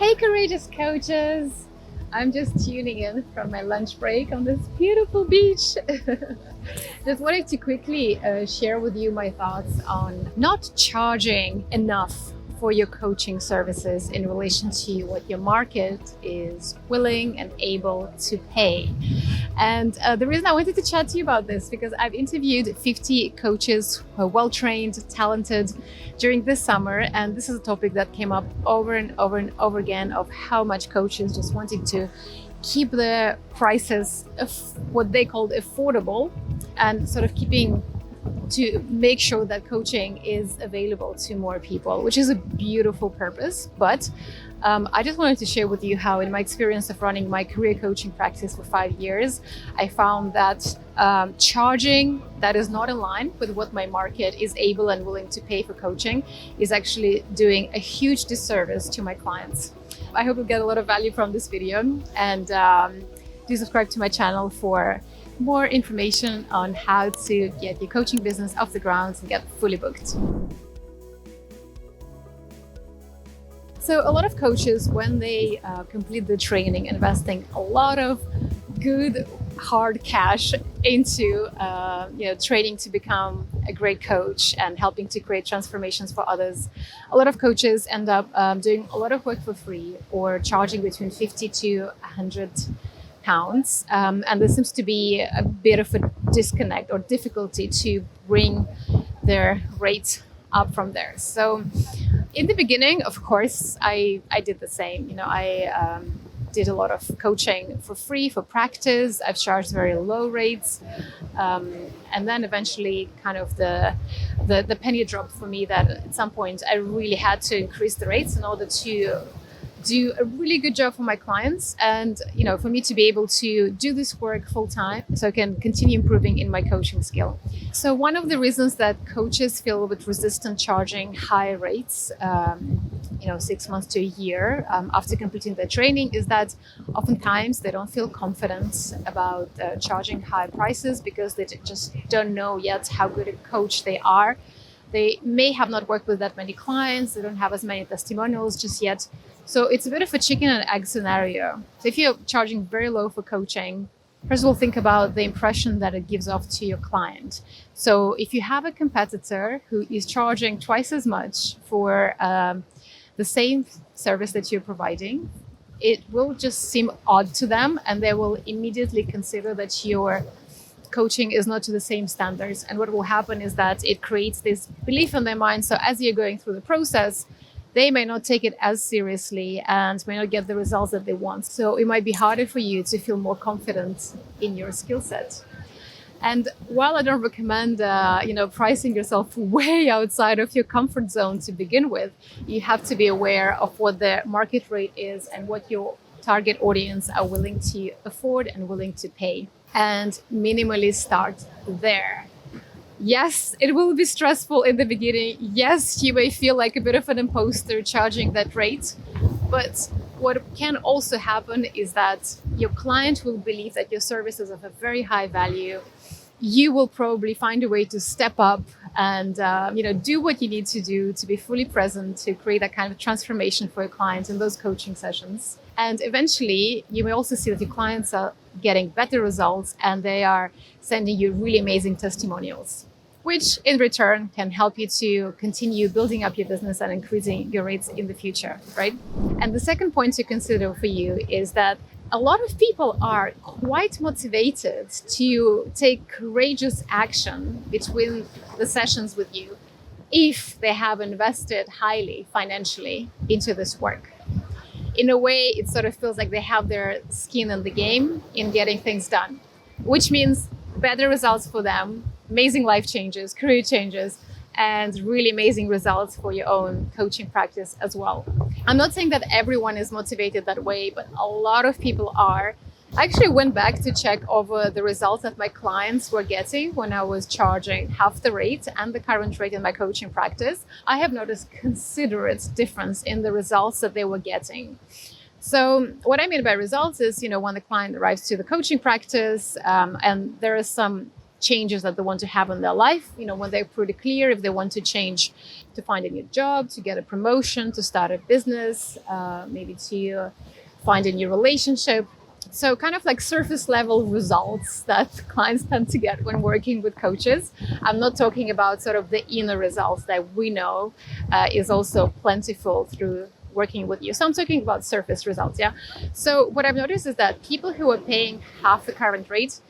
Hey, courageous coaches! I'm just tuning in from my lunch break on this beautiful beach. Just wanted to quickly share with you my thoughts on not charging enough for your coaching services in relation to what your market is willing and able to pay. And the reason I wanted to chat to you about this because I've interviewed 50 coaches who are well trained, talented during this summer, and this is a topic that came up over and over and over again of how much coaches just wanting to keep the prices of what they called affordable and sort of keeping to make sure that coaching is available to more people, which is a beautiful purpose. But I just wanted to share with you how, in my experience of running my career coaching practice for 5 years, I found that charging that is not in line with what my market is able and willing to pay for coaching is actually doing a huge disservice to my clients. I hope you get a lot of value from this video, and do subscribe to my channel for more information on how to get your coaching business off the ground and get fully booked. So a lot of coaches, when they complete the training, investing a lot of good hard cash into training to become a great coach and helping to create transformations for others. A lot of coaches end up doing a lot of work for free or charging between 50 to 100 pounds, and there seems to be a bit of a disconnect or difficulty to bring their rate up from there. So in the beginning, of course, I did the same. I did a lot of coaching for free for practice. I've charged very low rates, and then eventually kind of the penny dropped for me that at some point I really had to increase the rates in order to do a really good job for my clients, and for me to be able to do this work full time so I can continue improving in my coaching skill. So one of the reasons that coaches feel a bit resistant charging high rates 6 months to a year after completing their training is that oftentimes they don't feel confident about charging high prices because they just don't know yet how good a coach they are. They may have not worked with that many clients, they don't have as many testimonials just yet. So it's a bit of a chicken and egg scenario. So if you're charging very low for coaching, first of all, think about the impression that it gives off to your client. So if you have a competitor who is charging twice as much for the same service that you're providing, it will just seem odd to them, and they will immediately consider that your coaching is not to the same standards. And what will happen is that it creates this belief in their mind. So as you're going through the process, they may not take it as seriously and may not get the results that they want. So it might be harder for you to feel more confident in your skill set. And while I don't recommend, pricing yourself way outside of your comfort zone to begin with, you have to be aware of what the market rate is and what your target audience are willing to afford and willing to pay, and minimally start there. Yes, it will be stressful in the beginning. Yes, you may feel like a bit of an imposter charging that rate. But what can also happen is that your client will believe that your service is of a very high value. You will probably find a way to step up and do what you need to do to be fully present, to create that kind of transformation for your clients in those coaching sessions. And eventually, you may also see that your clients are getting better results and they are sending you really amazing testimonials, which in return can help you to continue building up your business and increasing your rates in the future, right? And the second point to consider for you is that a lot of people are quite motivated to take courageous action between the sessions with you if they have invested highly financially into this work. In a way, it sort of feels like they have their skin in the game in getting things done, which means better results for them, amazing life changes, career changes, and really amazing results for your own coaching practice as well. I'm not saying that everyone is motivated that way, but a lot of people are. I actually went back to check over the results that my clients were getting when I was charging half the rate and the current rate in my coaching practice. I have noticed considerate difference in the results that they were getting. So what I mean by results is, when the client arrives to the coaching practice and there is some changes that they want to have in their life, when they're pretty clear if they want to change, to find a new job, to get a promotion, to start a business, maybe to find a new relationship. So kind of like surface level results that clients tend to get when working with coaches. I'm not talking about sort of the inner results that we know is also plentiful through working with you. So I'm talking about surface results, yeah? So what I've noticed is that people who are paying half the current rate,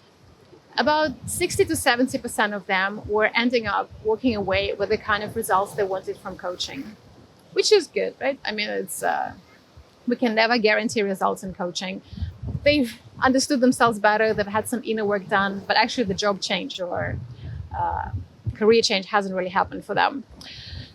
about 60 to 70% of them were ending up walking away with the kind of results they wanted from coaching, which is good, right? I mean, we can never guarantee results in coaching. They've understood themselves better, they've had some inner work done, but actually the job change or career change hasn't really happened for them.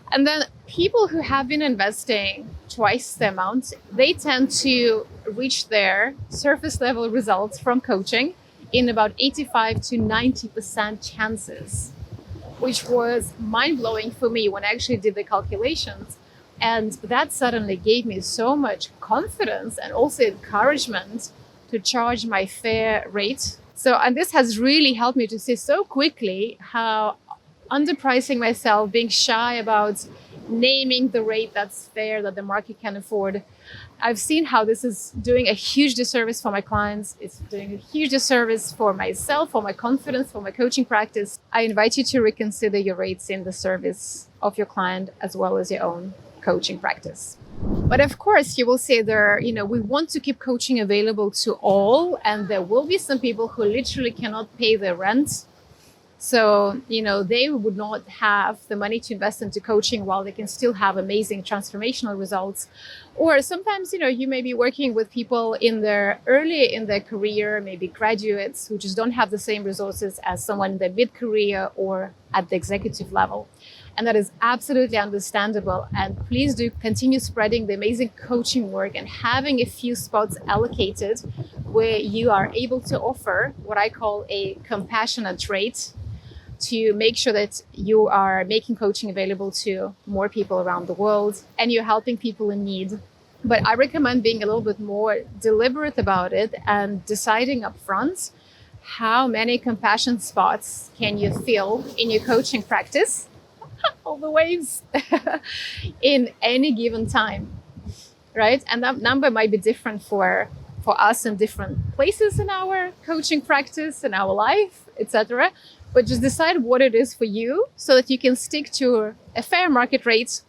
And then people who have been investing twice the amount, they tend to reach their surface level results from coaching in about 85 to 90% chances, which was mind-blowing for me when I actually did the calculations. And that suddenly gave me so much confidence and also encouragement to charge my fair rate. And this has really helped me to see so quickly how underpricing myself, being shy about naming the rate that's fair, that the market can afford, I've seen how this is doing a huge disservice for my clients. It's doing a huge disservice for myself, for my confidence, for my coaching practice. I invite you to reconsider your rates in the service of your client as well as your own coaching practice. But of course, you will say we want to keep coaching available to all, and there will be some people who literally cannot pay their rent. So, they would not have the money to invest into coaching while they can still have amazing transformational results. Or sometimes, you may be working with people early in their career, maybe graduates who just don't have the same resources as someone in their mid-career or at the executive level. And that is absolutely understandable. And please do continue spreading the amazing coaching work and having a few spots allocated where you are able to offer what I call a compassionate rate, to make sure that you are making coaching available to more people around the world and you're helping people in need. But I recommend being a little bit more deliberate about it and deciding upfront how many compassion spots can you fill in your coaching practice, all the ways, in any given time, right? And that number might be different for us in different places in our coaching practice, in our life, etc. But just decide what it is for you so that you can stick to a fair market rate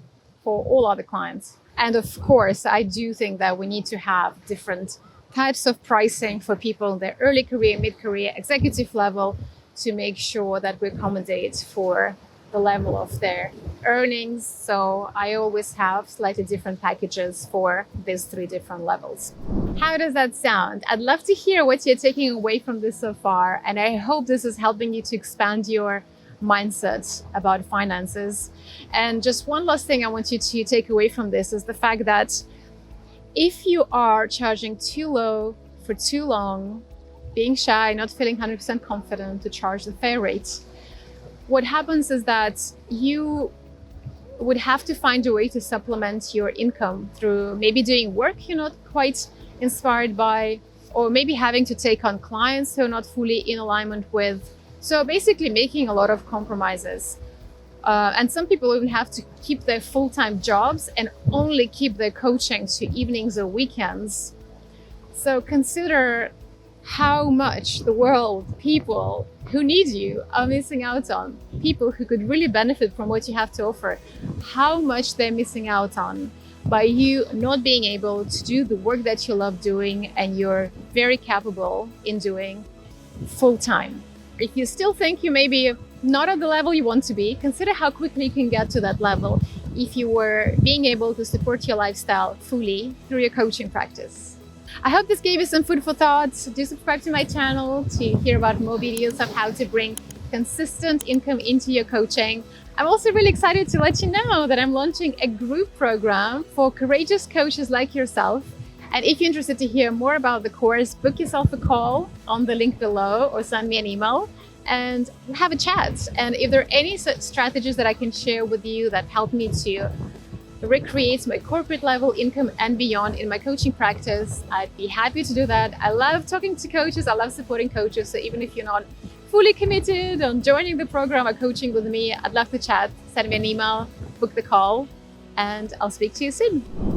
for all other clients. And of course, I do think that we need to have different types of pricing for people in their early career, mid-career, executive level, to make sure that we accommodate for the level of their earnings. So I always have slightly different packages for these 3 different levels. How does that sound? I'd love to hear what you're taking away from this so far. And I hope this is helping you to expand your mindset about finances. And just one last thing I want you to take away from this is the fact that if you are charging too low for too long, being shy, not feeling 100% confident to charge the fair rate, what happens is that you would have to find a way to supplement your income through maybe doing work you're not quite inspired by, or maybe having to take on clients who are not fully in alignment with. So basically making a lot of compromises. And some people even have to keep their full-time jobs and only keep their coaching to evenings or weekends. So consider how much the world, people who need you, are missing out on. People who could really benefit from what you have to offer, how much they're missing out on by you not being able to do the work that you love doing and you're very capable in doing full time. If you still think you may be not at the level you want to be, consider how quickly you can get to that level if you were being able to support your lifestyle fully through your coaching practice. I hope this gave you some food for thought. Do subscribe to my channel to hear about more videos of how to bring consistent income into your coaching. I'm also really excited to let you know that I'm launching a group program for courageous coaches like yourself. And if you're interested to hear more about the course, book yourself a call on the link below or send me an email and have a chat. And if there are any such strategies that I can share with you that help me to recreate my corporate level income and beyond in my coaching practice, I'd be happy to do that. I love talking to coaches. I love supporting coaches. So even if you're not fully committed on joining the program or coaching with me, I'd love to chat. Send me an email, book the call, and I'll speak to you soon.